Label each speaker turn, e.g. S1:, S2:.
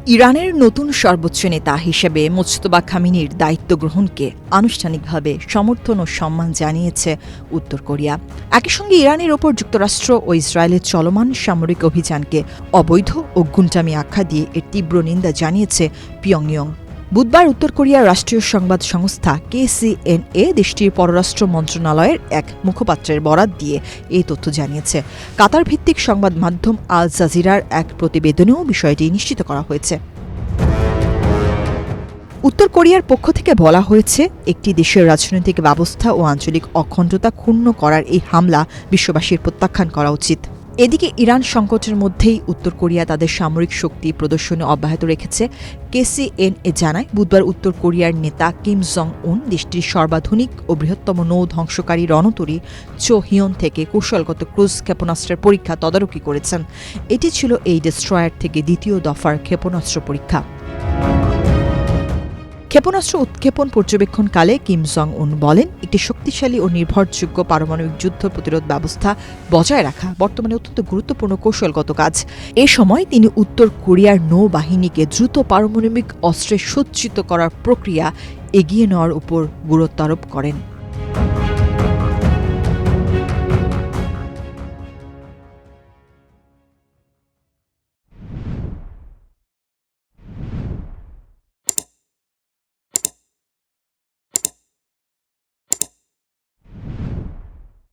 S1: ইরানের নতুন সর্বোচ্চ নেতা হিসেবে মোজতবা খামেনির দায়িত্ব গ্রহণকে আনুষ্ঠানিকভাবে সমর্থন ও সম্মান জানিয়েছে উত্তর কোরিয়া। একই সঙ্গে ইরানের ওপর যুক্তরাষ্ট্র ও ইসরায়েলের চলমান সামরিক অভিযানকে অবৈধ ও গুন্টামি আখ্যা দিয়ে এর তীব্র নিন্দা জানিয়েছে পিয়ংইয়ং। বুধবার উত্তর কোরিয়ার রাষ্ট্রীয় সংবাদ সংস্থা KCNA দেশটির পররাষ্ট্র মন্ত্রণালয়ের এক মুখপাত্রের বরাত দিয়ে এই তথ্য জানিয়েছে। কাতার ভিত্তিক সংবাদ মাধ্যম আল জাজিরার এক প্রতিবেদনেও বিষয়টি নিশ্চিত করা হয়েছে। উত্তর কোরিয়ার পক্ষ থেকে বলা হয়েছে, একটি দেশের রাজনৈতিক ব্যবস্থা ও আঞ্চলিক অখণ্ডতা ক্ষুণ্ণ করার এই হামলা বিশ্ববাসীর প্রত্যাখ্যান করা উচিত। এদিকে ইরান সংকটের মধ্যেই উত্তর কোরিয়া তাদের সামরিক শক্তি প্রদর্শনী অব্যাহত রেখেছে। KCNA জানায়, বুধবার উত্তর কোরিয়ার নেতা কিম জং উন দেশটির সর্বাধুনিক ও বৃহত্তম নৌ ধ্বংসকারী রণতরী চো হিয়ন থেকে কৌশলগত ক্রুজ ক্ষেপণাস্ত্রের পরীক্ষা তদারকি করেছেন। এটি ছিল এই ডেস্ট্রয়ার থেকে দ্বিতীয় দফার ক্ষেপণাস্ত্র পরীক্ষা। ক্ষেপণাস্ত্র উৎক্ষেপণ পর্যবেক্ষণকালে কিম জং উন বলেন, একটি শক্তিশালী ও নির্ভরযোগ্য পারমাণবিক যুদ্ধ প্রতিরোধ ব্যবস্থা বজায় রাখা বর্তমানে অত্যন্ত গুরুত্বপূর্ণ কৌশলগত কাজ। এ সময় তিনি উত্তর কোরিয়ার নৌবাহিনীকে দ্রুত পারমাণবিক অস্ত্রে সজ্জিত করার প্রক্রিয়া এগিয়ে নেওয়ার উপর গুরুত্ব আরোপ করেন।